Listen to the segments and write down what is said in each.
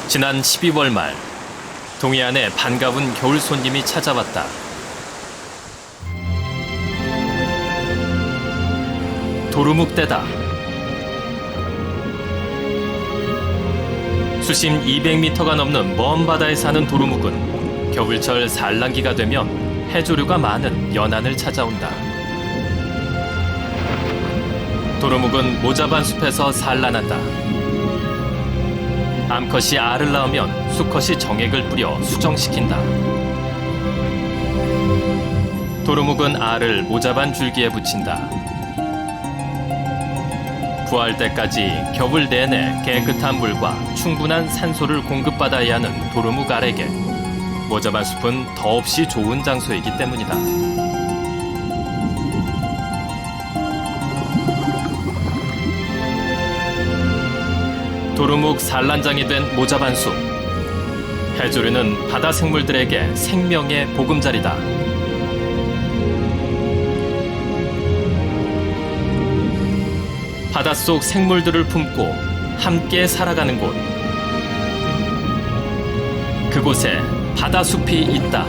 지난 12월 말 동해안에 반가운 겨울 손님이 찾아왔다. 도루묵대다. 수심 200m가 넘는 먼 바다에 사는 도루묵은 겨울철 산란기가 되면 해조류가 많은 연안을 찾아온다. 도루묵은 모자반 숲에서 산란한다. 암컷이 알을 낳으면 수컷이 정액을 뿌려 수정시킨다. 도루묵은 알을 모자반 줄기에 붙인다. 부화할 때까지 겨울 내내 깨끗한 물과 충분한 산소를 공급받아야 하는 도루묵 알에게 모자반 숲은 더없이 좋은 장소이기 때문이다. 도루묵 산란장이 된 모자반 숲. 해조류는 바다 생물들에게 생명의 보금자리다. 바닷속 생물들을 품고 함께 살아가는 곳. 그곳에 바다숲이 있다.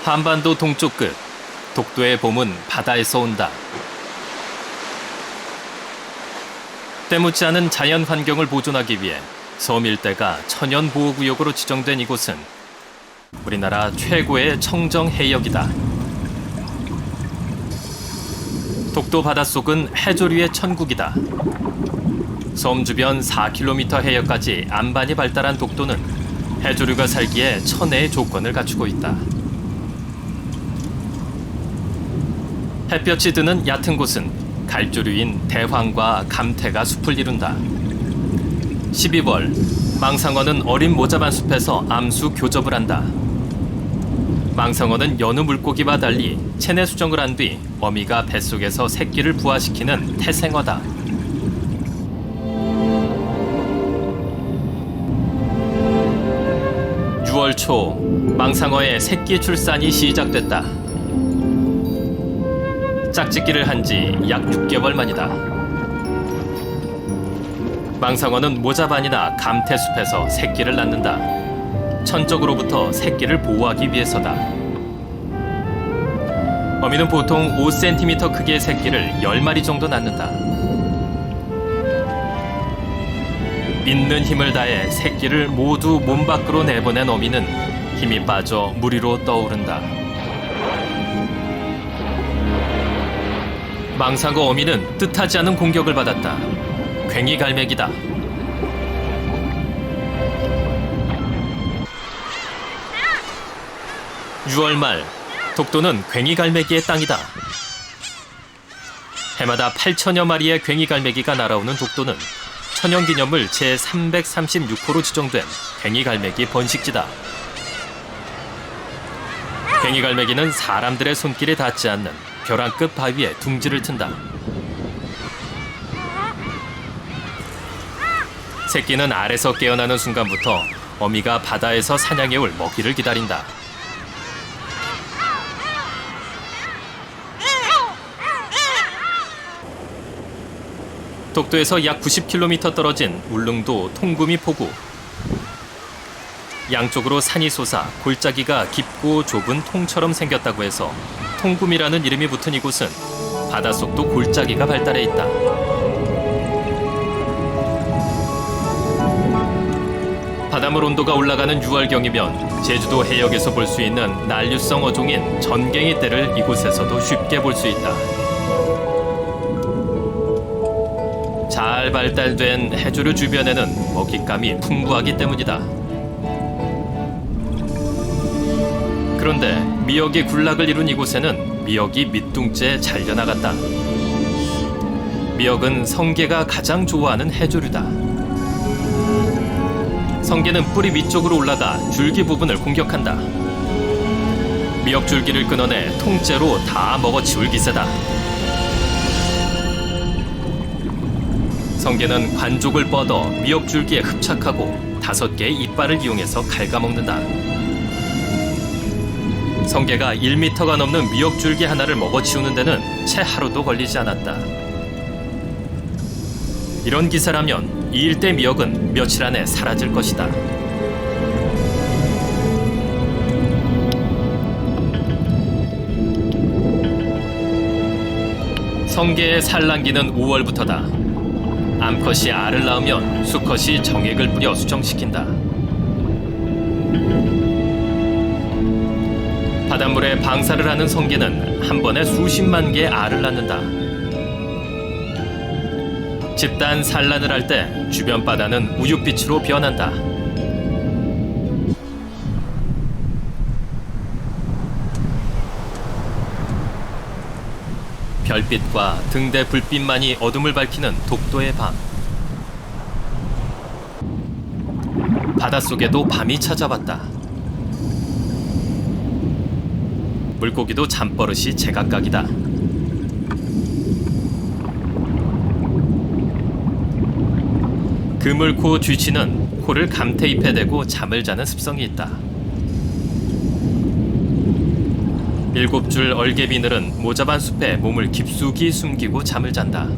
한반도 동쪽 끝, 독도의 봄은 바다에서 온다. 때묻지 않은 자연 환경을 보존하기 위해 섬 일대가 천연보호구역으로 지정된 이곳은 우리나라 최고의 청정 해역이다. 독도 바닷속은 해조류의 천국이다. 섬 주변 4km 해역까지 안반이 발달한 독도는 해조류가 살기에 천혜의 조건을 갖추고 있다. 햇볕이 드는 얕은 곳은 갈조류인 대황과 감태가 숲을 이룬다. 12월, 망상어는 어린 모자반 숲에서 암수 교접을 한다. 망상어는 여느 물고기와 달리 체내 수정을 한 뒤 어미가 뱃속에서 새끼를 부화시키는 태생어다. (6월) 초, 망상어의 새끼 출산이 시작됐다. 짝짓기를 한 지 약 6개월 만이다. 망상어는 모자반이나 감태숲에서 새끼를 낳는다. 천적으로부터 새끼를 보호하기 위해서다. 어미는 보통 5cm 크기의 새끼를 10마리 정도 낳는다. 있는 힘을 다해 새끼를 모두 몸 밖으로 내보낸 어미는 힘이 빠져 물 위로 떠오른다. 망상어 어미는 뜻하지 않은 공격을 받았다. 괭이갈매기다. (6월) 말, 독도는 괭이갈매기의 땅이다. 해마다 8천여 마리의 괭이갈매기가 날아오는 독도는 천연기념물 제336호로 지정된 괭이갈매기 번식지다. 괭이갈매기는 사람들의 손길이 닿지 않는 벼랑끝 바위에 둥지를 튼다. 새끼는 알에서 깨어나는 순간부터 어미가 바다에서 사냥해올 먹이를 기다린다. 독도에서 약 90km 떨어진 울릉도 통구미 포구. 양쪽으로 산이 솟아 골짜기가 깊고 좁은 통처럼 생겼다고 해서 통구미라는 이름이 붙은 이곳은 바닷속도 골짜기가 발달해 있다. 바닷물 온도가 올라가는 6월경이면 제주도 해역에서 볼 수 있는 난류성 어종인 전갱이떼를 이곳에서도 쉽게 볼 수 있다. 잘 발달된 해조류 주변에는 먹잇감이 풍부하기 때문이다. 그런데 미역이 군락을 이룬 이곳에는 미역이 밑둥째 잘려나갔다. 미역은 성게가 가장 좋아하는 해조류다. 성게는 뿌리 위쪽으로 올라가 줄기 부분을 공격한다. 미역 줄기를 끊어내 통째로 다 먹어치울 기세다. 성게는 관족을 뻗어 미역줄기에 흡착하고 5개의 이빨을 이용해서 갉아먹는다. 성게가 1m가 넘는 미역줄기 하나를 먹어치우는 데는 채 하루도 걸리지 않았다. 이런 기세라면 이 일대 미역은 며칠 안에 사라질 것이다. 성게의 산란기는 5월부터다. 암컷이 알을 낳으면 수컷이 정액을 뿌려 수정시킨다. 바닷물에 방사를 하는 성게는 한 번에 수십만 개의 알을 낳는다. 집단 산란을 할 때 주변 바다는 우윳빛으로 변한다. 별빛과 등대 불빛만이 어둠을 밝히는 독도의 밤. 바닷속에도 밤이 찾아왔다. 물고기도 잠버릇이 제각각이다. 그물코 쥐치는 코를 감테이프에 대고 잠을 자는 습성이 있다. 7줄 얼개비늘은 모자반 숲에 몸을 깊숙이 숨기고 잠을 잔다.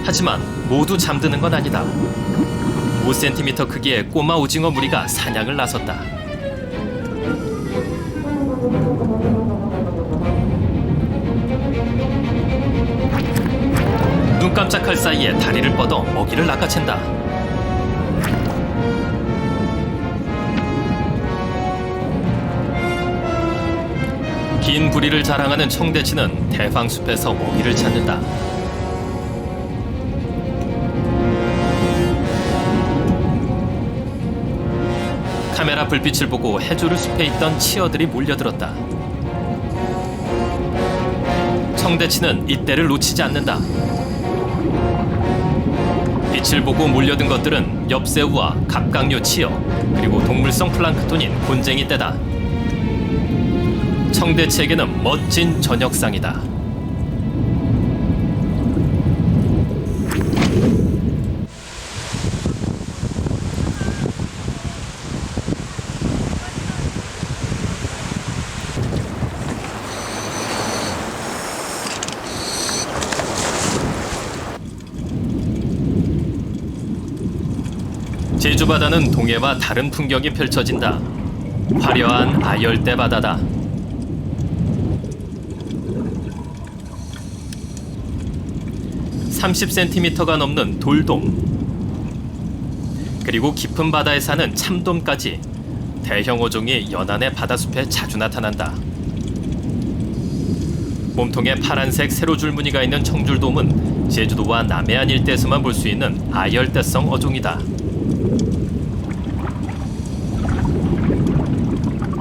하지만 모두 잠드는 건 아니다. 5cm 크기의 꼬마 오징어 무리가 사냥을 나섰다. 눈 깜짝할 사이에 다리를 뻗어 먹이를 낚아챈다. 긴 부리를 자랑하는 청대치는 대방숲에서 먹이를 찾는다. 카메라 불빛을 보고 해조류 숲에 있던 치어들이 몰려들었다. 청대치는 이때를 놓치지 않는다. 빛을 보고 몰려든 것들은 엽새우와 갑각류 치어, 그리고 동물성 플랑크톤인 곤쟁이 떼다. 청대치에게는 멋진 저녁상이다. 제주 바다는 동해와 다른 풍경이 펼쳐진다. 화려한 아열대 바다다. (30cm가) 넘는 돌돔, 그리고 깊은 바다에 사는 참돔까지 대형 어종이 연안의 바다숲에 자주 나타난다. 몸통에 파란색 세로줄 무늬가 있는 청줄돔은 제주도와 남해안 일대에서만 볼 수 있는 아열대성 어종이다.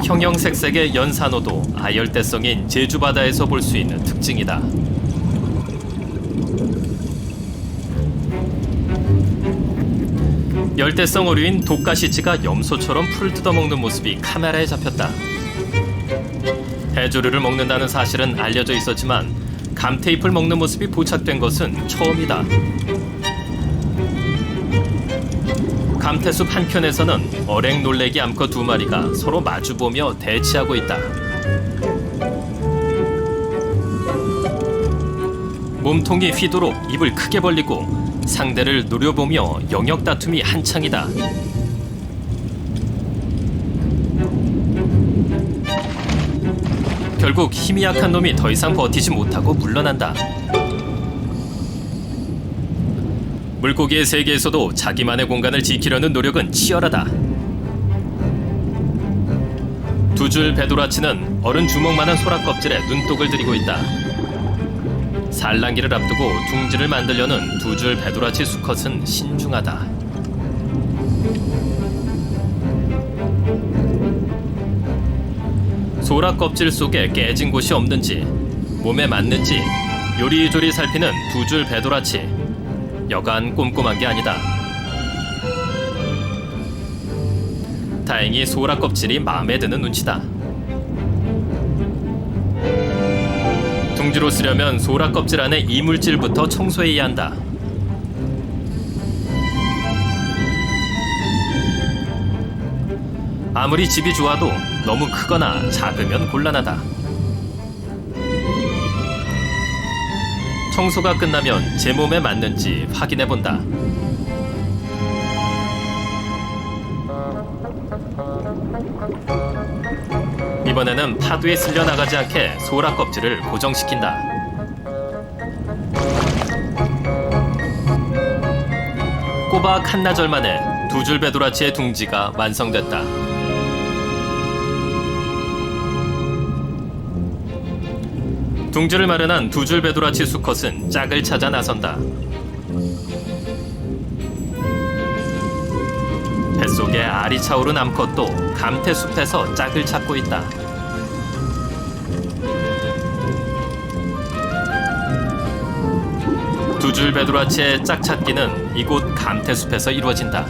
형형색색의 연산호도 아열대성인 제주 바다에서 볼 수 있는 특징이다. 열대성 어류인 독가시치가 염소처럼 풀을 뜯어먹는 모습이 카메라에 잡혔다. 해조류를 먹는다는 사실은 알려져 있었지만 감테이프를 먹는 모습이 포착된 것은 처음이다. 감태숲 한켠에서는 어랭놀래기 암컷 2마리가 서로 마주보며 대치하고 있다. 몸통이 휘도록 입을 크게 벌리고 상대를 노려보며 영역 다툼이 한창이다. 결국 힘이 약한 놈이 더 이상 버티지 못하고 물러난다. 물고기의 세계에서도 자기만의 공간을 지키려는 노력은 치열하다. 2줄 배도라치는 어른 주먹만한 소라 껍질에 눈독을 들이고 있다. 산란기를 앞두고 둥지를 만들려는 2줄 배도라치 수컷은 신중하다. 소라 껍질 속에 깨진 곳이 없는지, 몸에 맞는지 요리조리 살피는 2줄 배도라치. 여간 꼼꼼한 게 아니다. 다행히 소라 껍질이 마음에 드는 눈치다. 둥지로 쓰려면 소라 껍질 안에 이물질부터 청소해야 한다. 아무리 집이 좋아도 너무 크거나 작으면 곤란하다. 청소가 끝나면 제 몸에 맞는지 확인해본다. 이번에는 파도에 쓸려 나가지 않게 소라 껍질을 고정시킨다. 꼬박 한나절 만에 두 줄 배도라치의 둥지가 완성됐다. 둥지를 마련한 두 줄 배도라치 수컷은 짝을 찾아 나선다. 뱃속에 알이 차오른 암컷도 감태숲에서 짝을 찾고 있다. 두 줄 배도라치의 짝 찾기는 이곳 감태숲에서 이루어진다.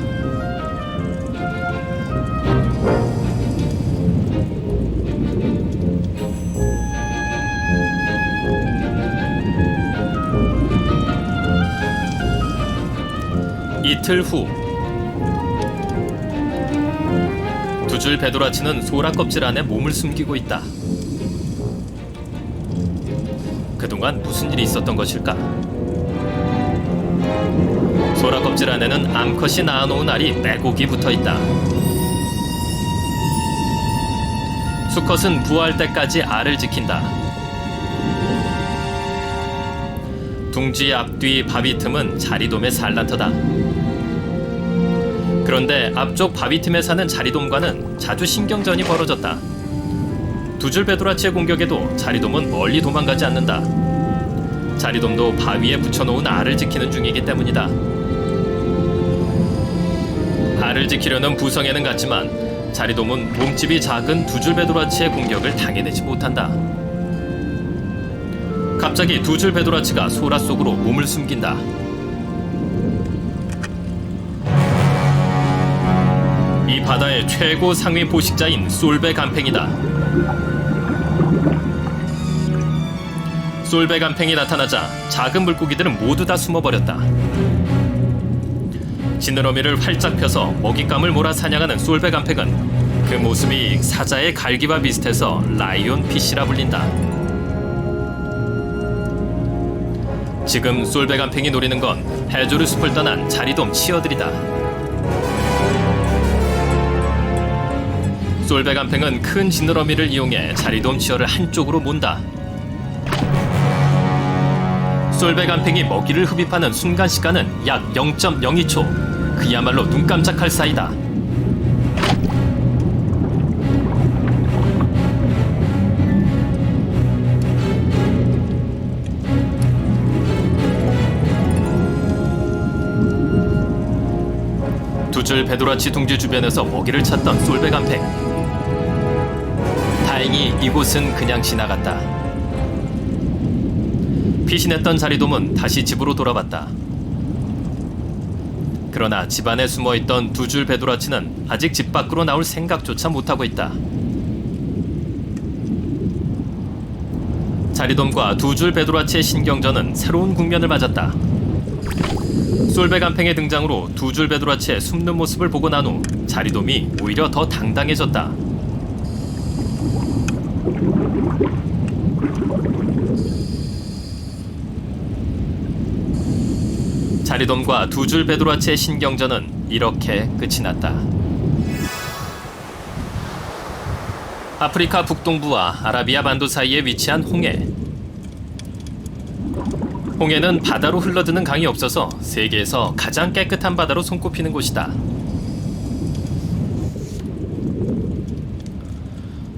이틀 후 두 줄 배도라치는 소라 껍질 안에 몸을 숨기고 있다. 그동안 무슨 일이 있었던 것일까? 소라 껍질 안에는 암컷이 낳아놓은 알이 빼곡히 붙어있다. 수컷은 부화할 때까지 알을 지킨다. 둥지 앞뒤 바위 틈은 자리돔의 산란터다. 그런데 앞쪽 바위 틈에 사는 자리돔과는 자주 신경전이 벌어졌다. 두 줄 배도라치의 공격에도 자리돔은 멀리 도망가지 않는다. 자리돔도 바위에 붙여놓은 알을 지키는 중이기 때문이다. 알을 지키려는 부성에는 같지만 자리돔은 몸집이 작은 두 줄 배도라치의 공격을 당해내지 못한다. 갑자기 두 줄 배도라치가 소라 속으로 몸을 숨긴다. 이 바다의 최고 상위 포식자인 솔베간팽이다. 솔베간팽이 나타나자 작은 물고기들은 모두 다 숨어버렸다. 지느러미를 활짝 펴서 먹잇감을 몰아 사냥하는 솔베간팽은 그 모습이 사자의 갈기와 비슷해서 라이온 피쉬라 불린다. 지금 솔베간팽이 노리는 건 해조류 숲을 떠난 자리돔 치어들이다. 솔베간팽은 큰 지느러미를 이용해 자리돔 치어를 한쪽으로 몬다. 솔베간팽이 먹이를 흡입하는 순간 시간은 약 0.02초. 그야말로 눈 깜짝할 사이다. 두 줄 배도라치 둥지 주변에서 먹이를 찾던 솔베간팽. 다행히 이곳은 그냥 지나갔다. 피신했던 자리돔은 다시 집으로 돌아왔다. 그러나 집안에 숨어있던 두 줄 배도라치는 아직 집 밖으로 나올 생각조차 못하고 있다. 자리돔과 두 줄 배도라치의 신경전은 새로운 국면을 맞았다. 솔베간팽의 등장으로 두 줄 배도라치의 숨는 모습을 보고 난 후 자리돔이 오히려 더 당당해졌다. 자리돔과 두 줄 배도라치의 신경전은 이렇게 끝이 났다. 아프리카 북동부와 아라비아 반도 사이에 위치한 홍해. 홍해는 바다로 흘러드는 강이 없어서 세계에서 가장 깨끗한 바다로 손꼽히는 곳이다.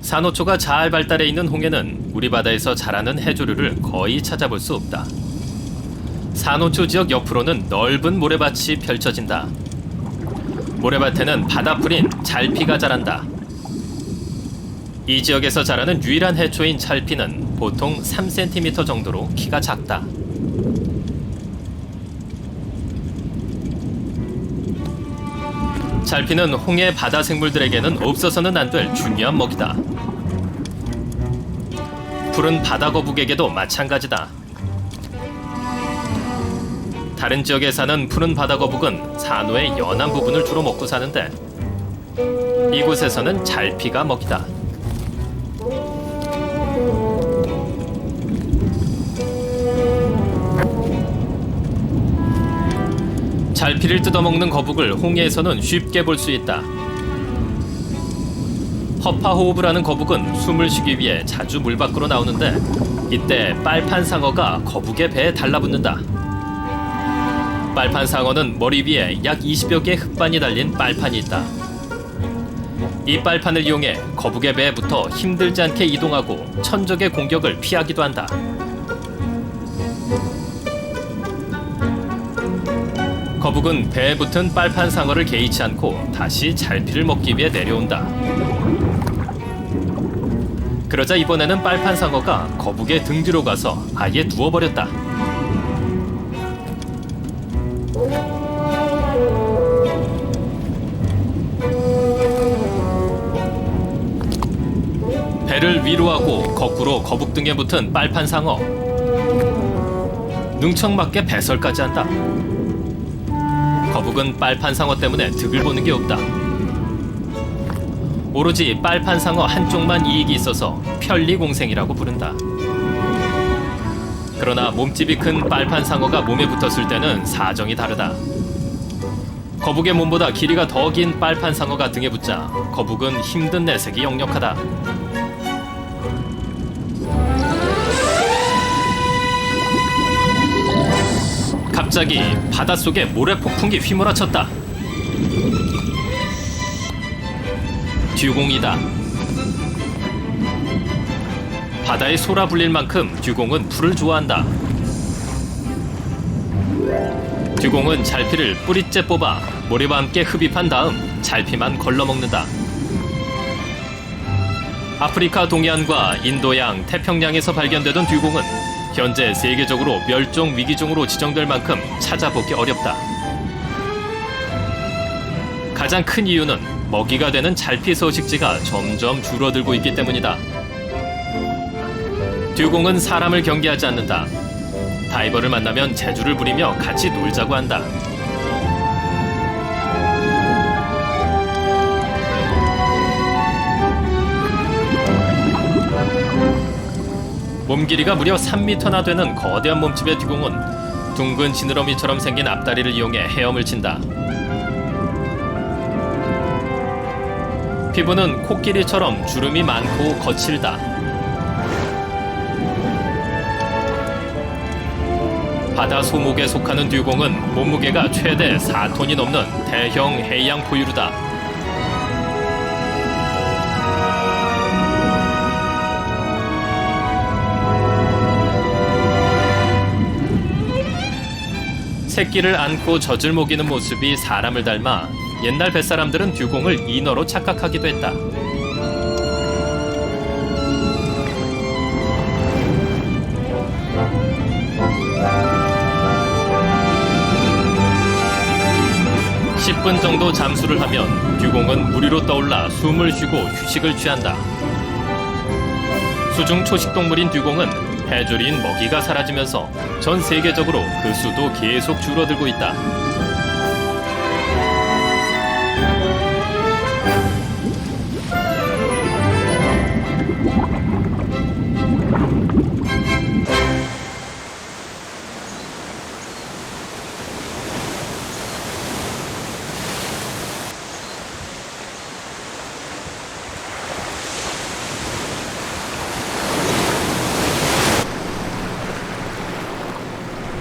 산호초가 잘 발달해 있는 홍해는 우리 바다에서 자라는 해조류를 거의 찾아볼 수 없다. 산호초 지역 옆으로는 넓은 모래밭이 펼쳐진다. 모래밭에는 바다풀인 찰피가 자란다. 이 지역에서 자라는 유일한 해초인 찰피는 보통 3cm 정도로 키가 작다. 찰피는 홍해 바다 생물들에게는 없어서는 안 될 중요한 먹이다. 푸른 바다거북에게도 마찬가지다. 다른 지역에 사는 푸른 바다거북은 산호의 연한 부분을 주로 먹고 사는데 이곳에서는 잘피가 먹이다. 잘피를 뜯어먹는 거북을 홍해에서는 쉽게 볼 수 있다. 허파호흡을 거북은 숨을 쉬기 위해 자주 물 밖으로 나오는데 이때 빨판상어가 거북의 배에 달라붙는다. 빨판상어는 머리 위에 약 20여 개의 흙반이 달린 빨판이 있다. 이 빨판을 이용해 거북의 배에 붙어 힘들지 않게 이동하고 천적의 공격을 피하기도 한다. 거북은 배에 붙은 빨판상어를 개의치 않고 다시 잘피를 먹기 위해 내려온다. 그러자 이번에는 빨판상어가 거북의 등 뒤로 가서 아예 누워버렸다. 배를 위로 하고 거꾸로 거북 등에 붙은 빨판상어. 능청맞게 배설까지 한다. 거북은 빨판상어 때문에 득을 보는 게 없다. 오로지 빨판상어 한쪽만 이익이 있어서 편리공생이라고 부른다. 그러나 몸집이 큰 빨판상어가 몸에 붙었을 때는 사정이 다르다. 거북의 몸보다 길이가 더 긴 빨판상어가 등에 붙자 거북은 힘든 내색이 역력하다. 갑자기 바닷속에 모래 폭풍이 휘몰아쳤다. 듀공이다. 바다에 솟아 불릴 만큼 듀공은 풀을 좋아한다. 듀공은 잘피를 뿌리째 뽑아 모래와 함께 흡입한 다음 잘피만 걸러먹는다. 아프리카 동해안과 인도양, 태평양에서 발견되던 듀공은 현재 세계적으로 멸종 위기종으로 지정될 만큼 찾아보기 어렵다. 가장 큰 이유는 먹이가 되는 잘피 서식지가 점점 줄어들고 있기 때문이다. 듀공은 사람을 경계하지 않는다. 다이버를 만나면 재주를 부리며 같이 놀자고 한다. 몸 길이가 무려 3m나 되는 거대한 몸집의 듀공은 둥근 지느러미처럼 생긴 앞다리를 이용해 헤엄을 친다. 피부는 코끼리처럼 주름이 많고 거칠다. 바다 소목에 속하는 듀공은 몸무게가 최대 4톤이 넘는 대형 해양 포유류다. 새끼를 안고 젖을 먹이는 모습이 사람을 닮아 옛날 뱃사람들은 듀공을 인어로 착각하기도 했다. (10분) 정도 잠수를 하면 듀공은 물 위로 떠올라 숨을 쉬고 휴식을 취한다. 수중 초식동물인 듀공은 해조리인 먹이가 사라지면서 전 세계적으로 그 수도 계속 줄어들고 있다.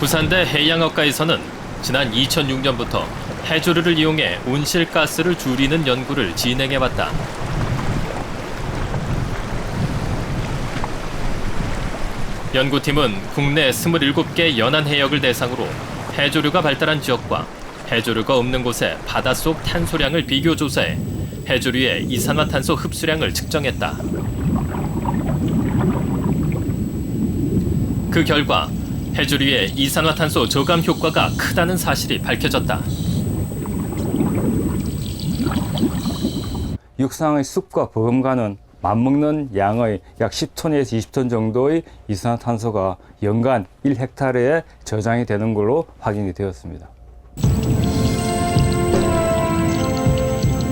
부산대 해양학과에서는 지난 2006년부터 해조류를 이용해 온실가스를 줄이는 연구를 진행해왔다. 연구팀은 국내 27개 연안 해역을 대상으로 해조류가 발달한 지역과 해조류가 없는 곳의 바닷속 탄소량을 비교 조사해 해조류의 이산화탄소 흡수량을 측정했다. 그 결과 해조류의 이산화탄소 저감 효과가 크다는 사실이 밝혀졌다. 육상의 숲과 버금가는 맞먹는 양의 약 10톤에서 20톤 정도의 이산화탄소가 연간 1헥타르에 저장이 되는 걸로 확인이 되었습니다.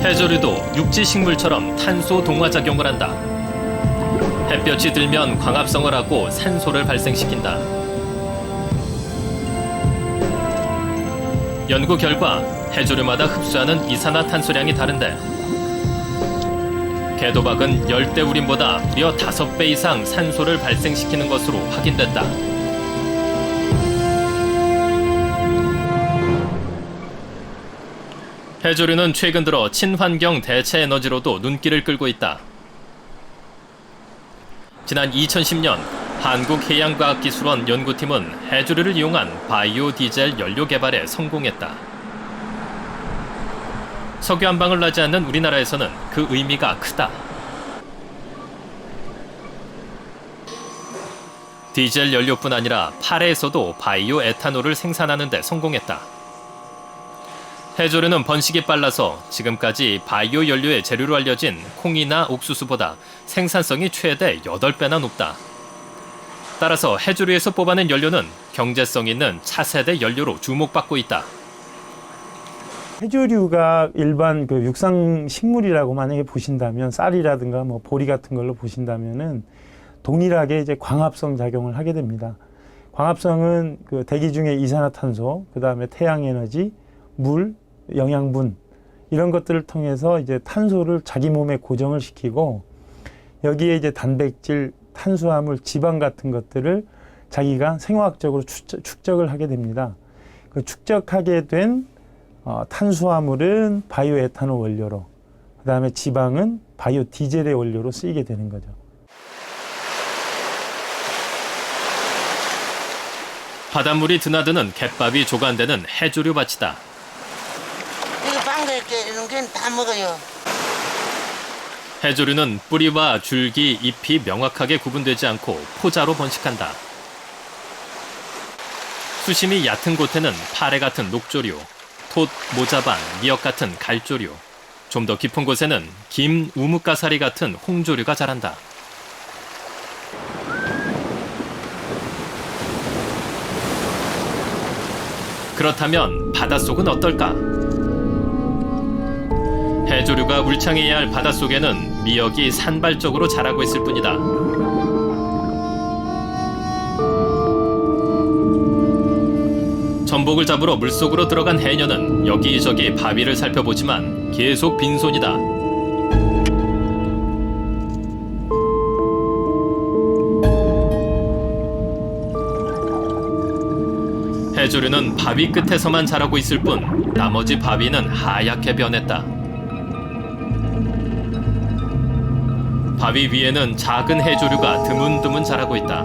해조류도 육지 식물처럼 탄소 동화 작용을 한다. 햇볕이 들면 광합성을 하고 산소를 발생시킨다. 연구 결과 해조류마다 흡수하는 이산화탄소량이 다른데 개도박은 열대우림보다 무려 5배 이상 산소를 발생시키는 것으로 확인됐다. 해조류는 최근 들어 친환경 대체 에너지로도 눈길을 끌고 있다. 지난 2010년 한국해양과학기술원 연구팀은 해조류를 이용한 바이오 디젤 연료 개발에 성공했다. 석유 한 방울 나지 않는 우리나라에서는 그 의미가 크다. 디젤 연료뿐 아니라 파레에서도 바이오 에탄올을 생산하는 데 성공했다. 해조류는 번식이 빨라서 지금까지 바이오 연료의 재료로 알려진 콩이나 옥수수보다 생산성이 최대 8배나 높다. 따라서 해조류에서 뽑아낸 연료는 경제성 있는 차세대 연료로 주목받고 있다. 해조류가 일반 육상 식물이라고 만약에 보신다면 쌀이라든가 뭐 보리 같은 걸로 보신다면은 동일하게 이제 광합성 작용을 하게 됩니다. 광합성은 대기 중에 이산화탄소, 그 다음에 태양에너지, 물, 영양분 이런 것들을 통해서 이제 탄소를 자기 몸에 고정을 시키고 여기에 이제 단백질, 탄수화물, 지방 같은 것들을 자기가 생화학적으로 축적을 하게 됩니다. 그 축적하게 된 탄수화물은 바이오 에탄올 원료로, 그 다음에 지방은 바이오 디젤의 원료로 쓰이게 되는 거죠. 바닷물이 드나드는 갯밥이 조간되는 해조류 밭이다. 이거 방대 이런 게 다 먹어요. 해조류는 뿌리와 줄기, 잎이 명확하게 구분되지 않고 포자로 번식한다. 수심이 얕은 곳에는 파래 같은 녹조류, 톳, 모자반, 미역 같은 갈조류, 좀 더 깊은 곳에는 김, 우뭇가사리 같은 홍조류가 자란다. 그렇다면 바닷속은 어떨까? 해조류가 울창해야 할 바닷속에는 미역이 산발적으로 자라고 있을 뿐이다. 전복을 잡으러 물속으로 들어간 해녀는 여기저기 바위를 살펴보지만 계속 빈손이다. 해조류는 바위 끝에서만 자라고 있을 뿐 나머지 바위는 하얗게 변했다. 바위 위에는 작은 해조류가 드문드문 자라고 있다.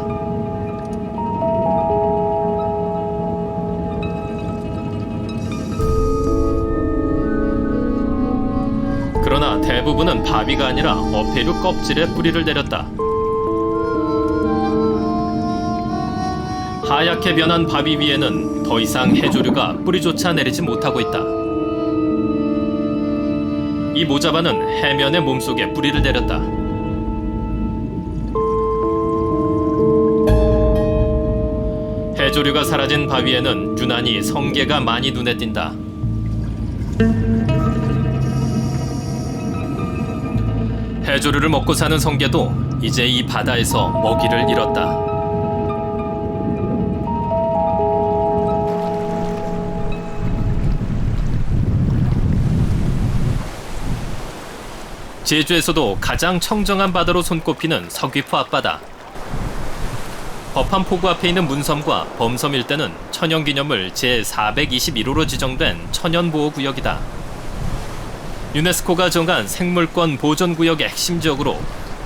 그러나 대부분은 바위가 아니라 어패류 껍질에 뿌리를 내렸다. 하얗게 변한 바위 위에는 더 이상 해조류가 뿌리조차 내리지 못하고 있다. 이 모자반은 해면의 몸속에 뿌리를 내렸다. 해조류가 사라진 바위에는 유난히 성게가 많이 눈에 띈다. 해조류를 먹고 사는 성게도 이제 이 바다에서 먹이를 잃었다. 제주에서도 가장 청정한 바다로 손꼽히는 서귀포 앞바다. 법한 포구 앞에 있는 문섬과 범섬 일대는 천연기념물 제421호로 지정된 천연보호구역이다. 유네스코가 정한 생물권 보존구역의 핵심 지역으로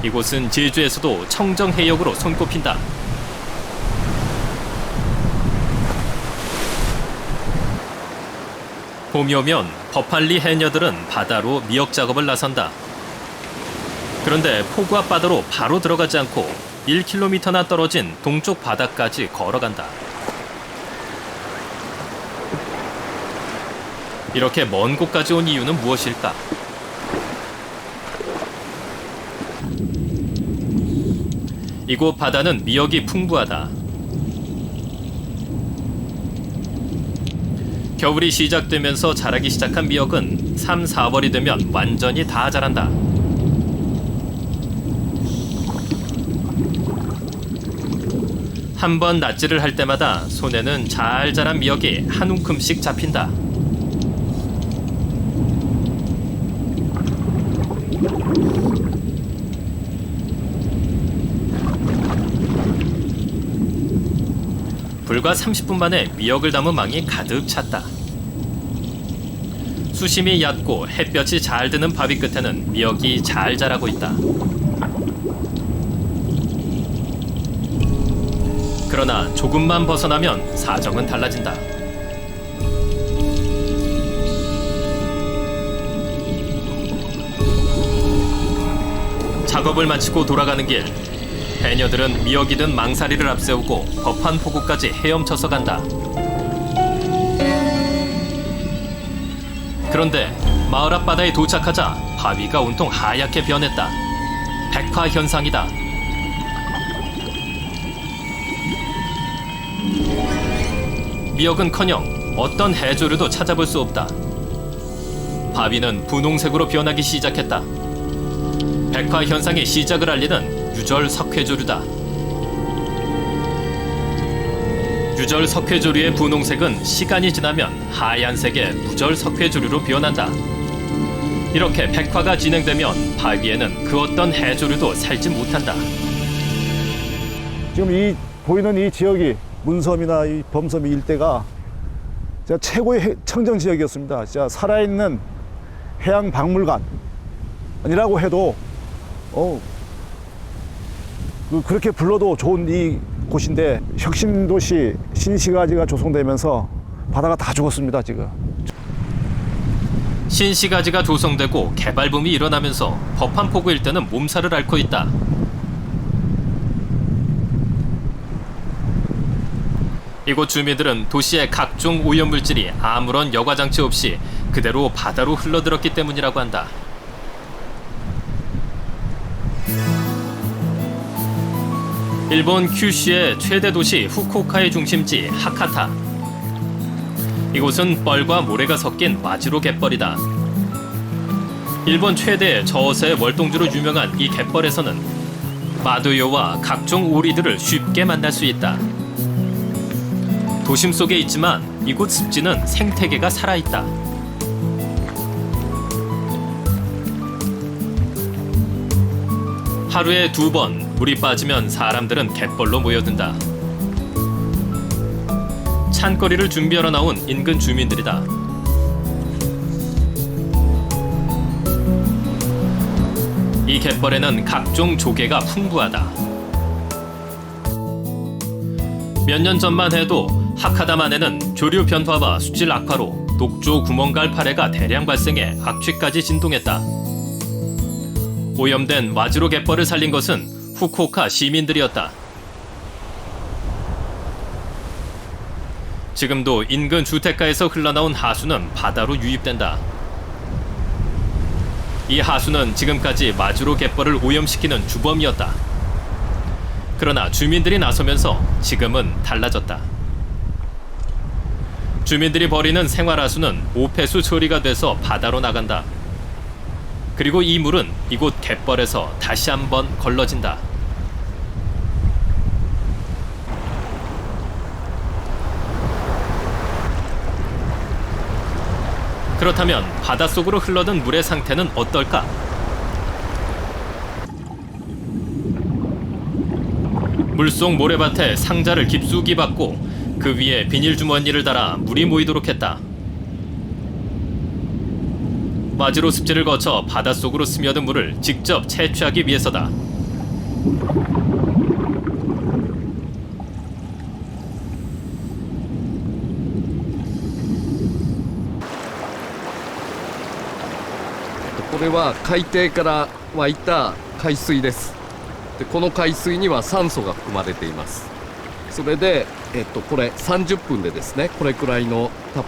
이곳은 제주에서도 청정해역으로 손꼽힌다. 봄이 오면 버팔리 해녀들은 바다로 미역 작업을 나선다. 그런데 포구 앞바다로 바로 들어가지 않고 1km나 떨어진 동쪽 바다까지 걸어간다. 이렇게 먼 곳까지 온 이유는 무엇일까? 이곳 바다는 미역이 풍부하다. 겨울이 시작되면서 자라기 시작한 미역은 3, 4월이 되면 완전히 다 자란다. 한 번 낫지를 할 때마다 손에는 잘 자란 미역이 한 움큼씩 잡힌다. 불과 30분 만에 미역을 담은 망이 가득 찼다. 수심이 얕고 햇볕이 잘 드는 바위 끝에는 미역이 잘 자라고 있다. 그러나 조금만 벗어나면 사정은 달라진다. 작업을 마치고 돌아가는 길, 해녀들은 미역이든 망사리를 앞세우고 법한 포구까지 헤엄쳐서 간다. 그런데 마을 앞바다에 도착하자 바위가 온통 하얗게 변했다. 백화 현상이다. 미역은커녕 어떤 해조류도 찾아볼 수 없다. 바위는 분홍색으로 변하기 시작했다. 백화 현상의 시작을 알리는 유절 석회조류다. 유절 석회조류의 분홍색은 시간이 지나면 하얀색의 무절 석회조류로 변한다. 이렇게 백화가 진행되면 바위에는 그 어떤 해조류도 살지 못한다. 지금 이 보이는 이 지역이 문섬이나 이 범섬 일대가 진짜 최고의 청정 지역이었습니다. 진짜 살아있는 해양 박물관이라고 해도 그렇게 불러도 좋은 이 곳인데 혁신도시 신시가지가 조성되면서 바다가 다 죽었습니다. 지금. 신시가지가 조성되고 개발붐이 일어나면서 법한포구 일대는 몸살을 앓고 있다. 이곳 주민들은 도시의 각종 오염물질이 아무런 여과장치 없이 그대로 바다로 흘러들었기 때문이라고 한다. 일본 큐슈의 최대 도시 후쿠오카의 중심지 하카타. 이곳은 뻘과 모래가 섞인 마지로 갯벌이다. 일본 최대 저어세 월동주로 유명한 이 갯벌에서는 마도요와 각종 오리들을 쉽게 만날 수 있다. 도심 속에 있지만 이곳 습지는 생태계가 살아있다. 하루에 2번 물이 빠지면 사람들은 갯벌로 모여든다. 찬거리를 준비하러 나온 인근 주민들이다. 이 갯벌에는 각종 조개가 풍부하다. 몇 년 전만 해도 하카다만에는 조류 변화와 수질 악화로 녹조 구멍갈 파래가 대량 발생해 악취까지 진동했다. 오염된 와지로 갯벌을 살린 것은 후쿠오카 시민들이었다. 지금도 인근 주택가에서 흘러나온 하수는 바다로 유입된다. 이 하수는 지금까지 와지로 갯벌을 오염시키는 주범이었다. 그러나 주민들이 나서면서 지금은 달라졌다. 주민들이 버리는 생활하수는 오폐수 처리가 돼서 바다로 나간다. 그리고 이 물은 이곳 갯벌에서 다시 한번 걸러진다. 그렇다면 바닷속으로 흘러든 물의 상태는 어떨까? 물속 모래밭에 상자를 깊숙이 박고 그 위에 비닐주머니를 달아 물이 모이도록 했다. 마지로 습지를 거쳐 바닷속으로 스며든 물을 직접 채취하기 위해서다.これは海底から湧いた海水です。でこの海水には酸素が含まれています。それで、これ30分でですね、これくらいのタ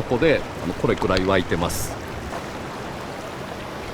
コでこれくらい湧いてます。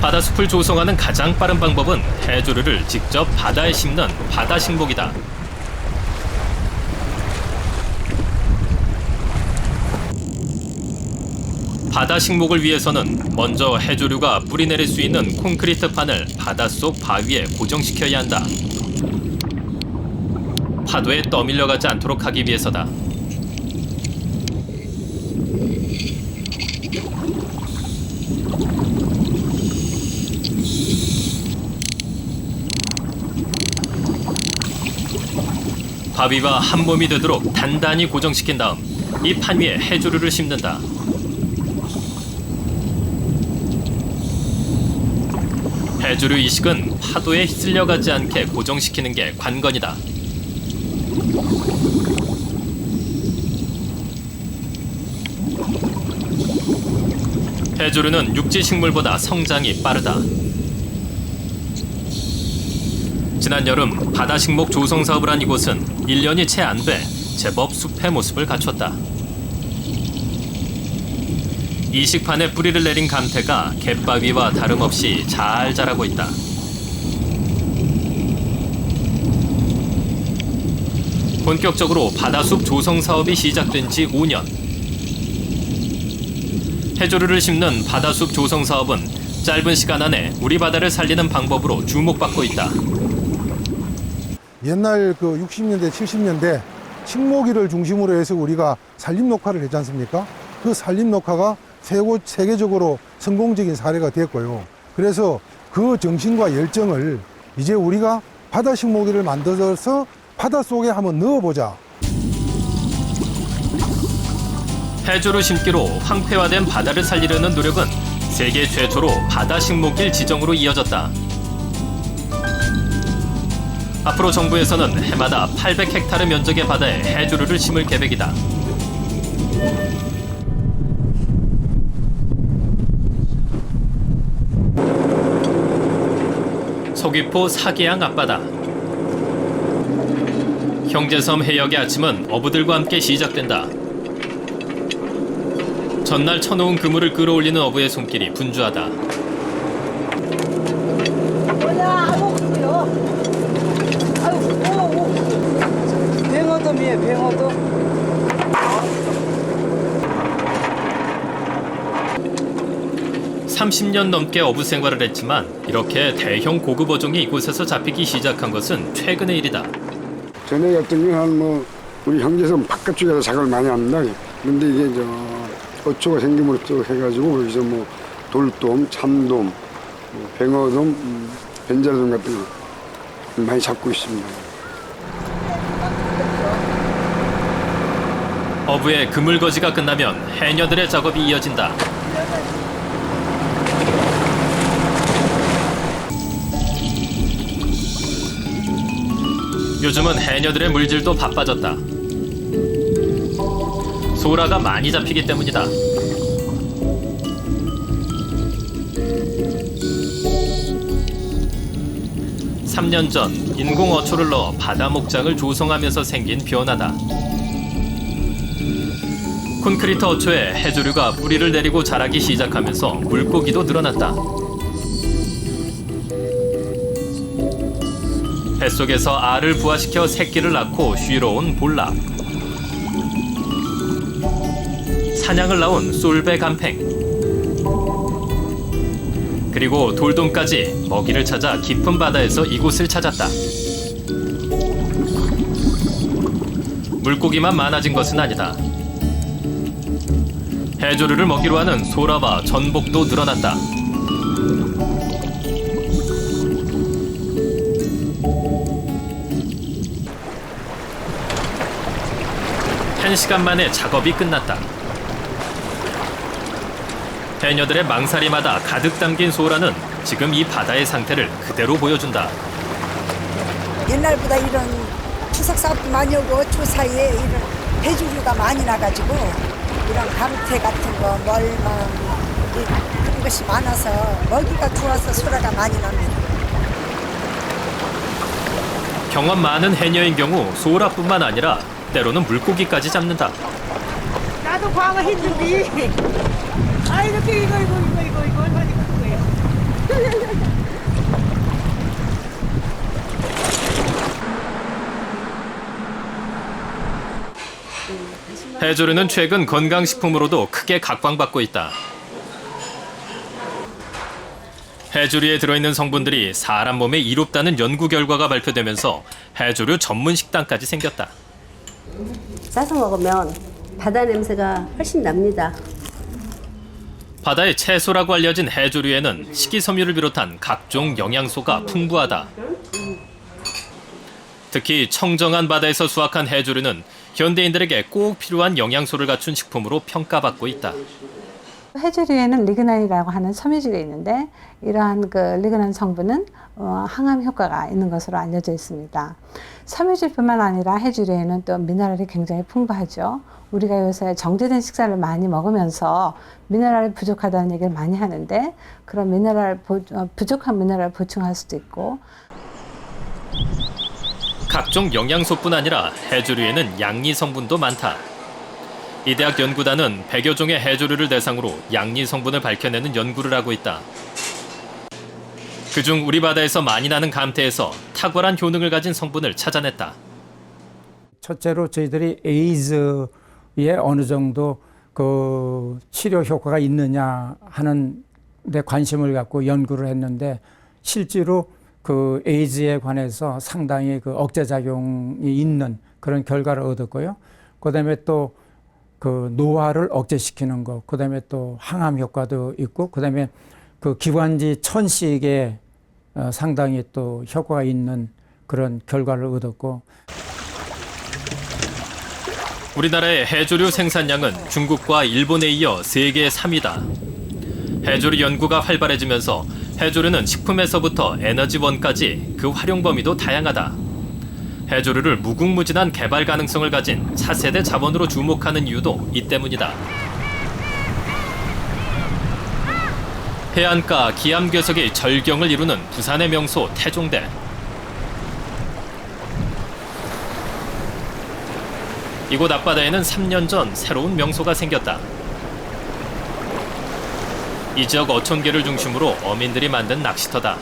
바다숲을 조성하는 가장 빠른 방법은 해조류를 직접 바다에 심는 바다식목이다. 바다식목을 위해서는 먼저 해조류가 뿌리내릴 수 있는 콘크리트판을 바닷속 바위에 고정시켜야 한다. 파도에 떠밀려가지 않도록 하기 위해서다. 바위와 한 몸이 되도록 단단히 고정시킨 다음 이 판 위에 해조류를 심는다. 해조류 이식은 파도에 휩쓸려가지 않게 고정시키는 게 관건이다. 해조류는 육지 식물보다 성장이 빠르다. 지난 여름 바다식목 조성 사업을 한 이곳은 1년이 채 안 돼 제법 숲의 모습을 갖췄다. 이식판에 뿌리를 내린 감태가 갯바위와 다름없이 잘 자라고 있다. 본격적으로 바다숲 조성 사업이 시작된 지 5년. 해조류를 심는 바다숲 조성 사업은 짧은 시간 안에 우리 바다를 살리는 방법으로 주목받고 있다. 옛날 그 60년대, 70년대 식목일을 중심으로 해서 우리가 산림 녹화를 했지 않습니까? 그 산림 녹화가 세계적으로 성공적인 사례가 됐고요. 그래서 그 정신과 열정을 이제 우리가 바다 식목일을 만들어서 바다 속에 한번 넣어보자. 해조류 심기로 황폐화된 바다를 살리려는 노력은 세계 최초로 바다 식목일 지정으로 이어졌다. 앞으로 정부에서는 해마다 800헥타르 면적의 바다에 해조류를 심을 계획이다. 서귀포 사계양 앞바다. 형제섬 해역의 아침은 어부들과 함께 시작된다. 전날 쳐놓은 그물을 끌어올리는 어부의 손길이 분주하다. 뱅어돔이에요, 뱅어돔. 30년 넘게 어부 생활을 했지만 이렇게 대형 고급 어종이 이곳에서 잡히기 시작한 것은 최근의 일이다. 전에 같은 경우는 우리 형제섬 바깥쪽에서 작업을 많이 합니다. 근데 이게 어초가 생김으로 해가지고 여기서 돌돔, 참돔, 뱅어돔, 벤자돔 같은 거 많이 잡고 있습니다. 어부의 그물거지가 끝나면 해녀들의 작업이 이어진다. 요즘은 해녀들의 물질도 바빠졌다. 소라가 많이 잡히기 때문이다. 3년 전 인공 어초를 넣어 바다 목장을 조성하면서 생긴 변화다. 콘크리트 어초에 해조류가 뿌리를 내리고 자라기 시작하면서 물고기도 늘어났다. 뱃속에서 알을 부화시켜 새끼를 낳고 쉬러 온 볼락. 사냥을 나온 쏠배 감팽. 그리고 돌돔까지 먹이를 찾아 깊은 바다에서 이곳을 찾았다. 물고기만 많아진 것은 아니다. 해조류를 먹이로 하는 소라와 전복도 늘어났다. 한 시간 만에 작업이 끝났다. 해녀들의 망사리마다 가득 담긴 소라는 지금 이 바다의 상태를 그대로 보여준다. 옛날보다 이런 추석 사업도 많이 오고 어초 사이에 이런 해조류가 많이 나가지고 이런 감태 같은 거, 멀망 그런 것이 많아서 먹이가 좋아서 소라가 많이 납니다. 경험 많은 해녀인 경우 소라뿐만 아니라 때로는 물고기까지 잡는다. 나도 광어 했는데. 아, 이렇게 이거 얼마나 큰 거예요. 해조류는 최근 건강식품으로도 크게 각광받고 있다. 해조류에 들어있는 성분들이 사람 몸에 이롭다는 연구 결과가 발표되면서 해조류 전문 식당까지 생겼다. 싸서 먹으면 바다 냄새가 훨씬 납니다. 바다의 채소라고 알려진 해조류에는 식이섬유를 비롯한 각종 영양소가 풍부하다. 특히 청정한 바다에서 수확한 해조류는 현대인들에게 꼭 필요한 영양소를 갖춘 식품으로 평가받고 있다. 해조류에는 리그난이라고 하는 섬유질이 있는데 이러한 그 리그난 성분은 항암 효과가 있는 것으로 알려져 있습니다. 섬유질뿐만 아니라 해조류에는 또 미네랄이 굉장히 풍부하죠. 우리가 요새 정제된 식사를 많이 먹으면서 미네랄이 부족하다는 얘기를 많이 하는데 그런 부족한 미네랄을 보충할 수도 있고 각종 영양소뿐 아니라 해조류에는 양리 성분도 많다. 이 대학 연구단은 100여 종의 해조류를 대상으로 양리 성분을 밝혀내는 연구를 하고 있다. 그중 우리 바다에서 많이 나는 감태에서 탁월한 효능을 가진 성분을 찾아냈다. 첫째로 저희들이 에이즈에 어느 정도 그 치료 효과가 있느냐 하는 데 관심을 갖고 연구를 했는데 실제로 그 에이즈에 관해서 상당히 그 억제작용이 있는 그런 결과를 얻었고요. 그다음에 또 그 노화를 억제시키는 것, 그다음에 또 항암 효과도 있고, 그다음에 그 기관지 천식에 상당히 또 효과가 있는 그런 결과를 얻었고. 우리나라의 해조류 생산량은 중국과 일본에 이어 세계 3위다. 해조류 연구가 활발해지면서 해조류는 식품에서부터 에너지원까지 그 활용 범위도 다양하다. 해조류를 무궁무진한 개발 가능성을 가진 차세대 자본으로 주목하는 이유도 이 때문이다. 해안가 기암괴석의 절경을 이루는 부산의 명소 태종대. 이곳 앞바다에는 3년 전 새로운 명소가 생겼다. 이 지역 어촌계를 중심으로 어민들이 만든 낚시터다.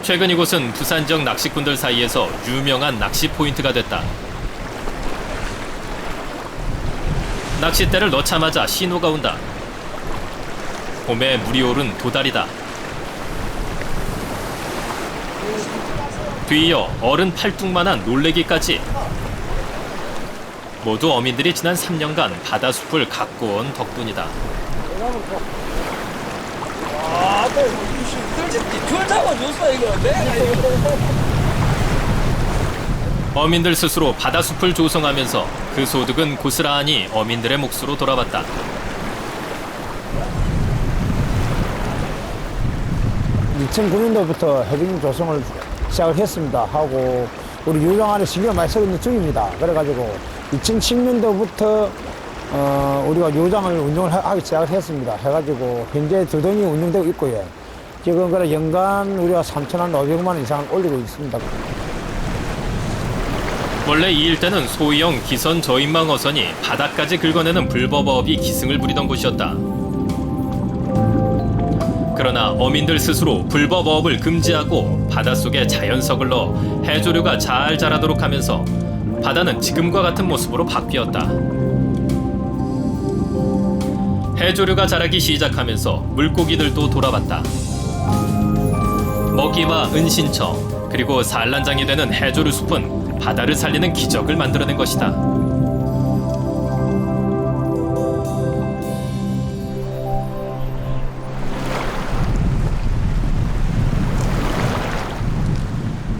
최근 이곳은 부산 지역 낚시꾼들 사이에서 유명한 낚시 포인트가 됐다. 낚싯대를 넣자마자 신호가 온다. 봄에 물이 오른 도다리다. 뒤이어 어른 팔뚝만한 놀래기까지. 모두 어민들이 지난 3년간 바다숲을 가꿔온 덕분이다. 어민들 스스로 바다숲을 조성하면서 그 소득은 고스란히 어민들의 몫으로 돌아왔다. (2009년도부터) 해빙 조성을 시작을 했습니다 하고 우리 유령 안에 신경 많이 쓰고 있는 중입니다. 그래가지고 2010년도부터 우리가 요장을 운영을 하기 시작을 했습니다. 해가지고 현재 두동이 운영되고 있고요. 지금 그래 연간 우리가 3,500만 원 이상을 올리고 있습니다. 원래 이 일대는 소형 기선 저인망 어선이 바다까지 긁어내는 불법업이 기승을 부리던 곳이었다. 그러나 어민들 스스로 불법업을 금지하고 바닷속에 자연석을 넣어 해조류가 잘 자라도록 하면서 바다는 지금과 같은 모습으로 바뀌었다. 해조류가 자라기 시작하면서 물고기들도 돌아왔다. 먹이와 은신처 그리고 산란장이 되는 해조류 숲은 바다를 살리는 기적을 만들어낸 것이다.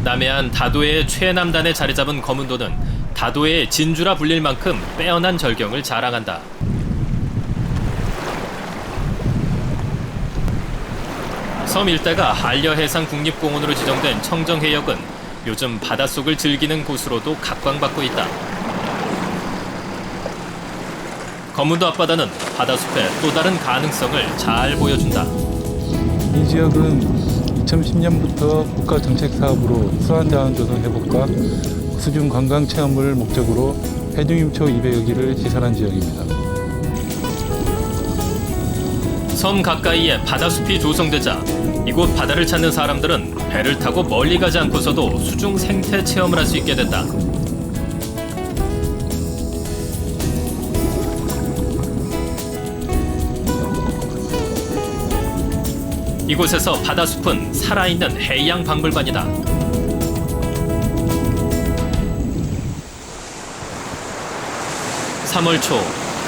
남해안 다도해의 최남단에 자리 잡은 거문도는 다도해의 진주라 불릴 만큼 빼어난 절경을 자랑한다. 섬 일대가 한려해상 국립공원으로 지정된 청정해역은 요즘 바닷속을 즐기는 곳으로도 각광받고 있다. 거문도 앞바다는 바다숲의 또 다른 가능성을 잘 보여준다. 이 지역은 2010년부터 국가정책사업으로 수산자원 조성 회복과 수중 관광 체험을 목적으로 해중임초 200여 기를 시설한 지역입니다. 섬 가까이에 바다숲이 조성되자 이곳 바다를 찾는 사람들은 배를 타고 멀리 가지 않고서도 수중 생태 체험을 할 수 있게 됐다. 이곳에서 바다숲은 살아있는 해양 박물관이다. 3월 초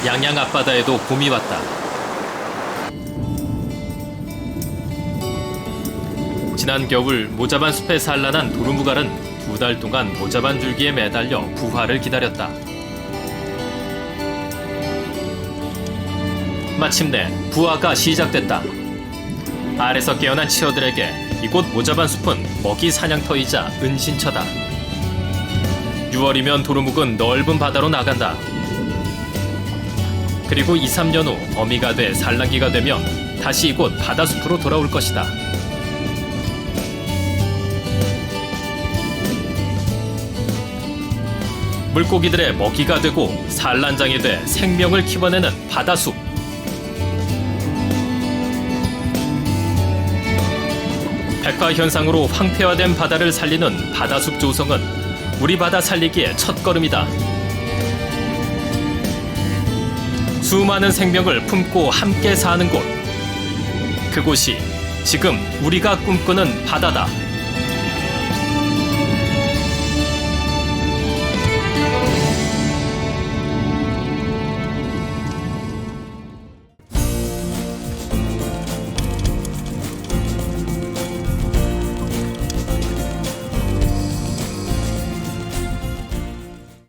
양양 앞바다에도 봄이 왔다. 지난 겨울 모자반 숲에 산란한 도루묵알은 2달 동안 모자반 줄기에 매달려 부화를 기다렸다. 마침내 부화가 시작됐다. 알에서 깨어난 치어들에게 이곳 모자반 숲은 먹이 사냥터이자 은신처다. 6월이면 도루묵은 넓은 바다로 나간다. 그리고 2, 3년 후 어미가 돼 산란기가 되면 다시 이곳 바다숲으로 돌아올 것이다. 물고기들의 먹이가 되고 산란장이 돼 생명을 키워내는 바다숲. 백화현상으로 황폐화된 바다를 살리는 바다숲 조성은 우리 바다 살리기의 첫걸음이다. 수많은 생명을 품고 함께 사는 곳. 그곳이 지금 우리가 꿈꾸는 바다다.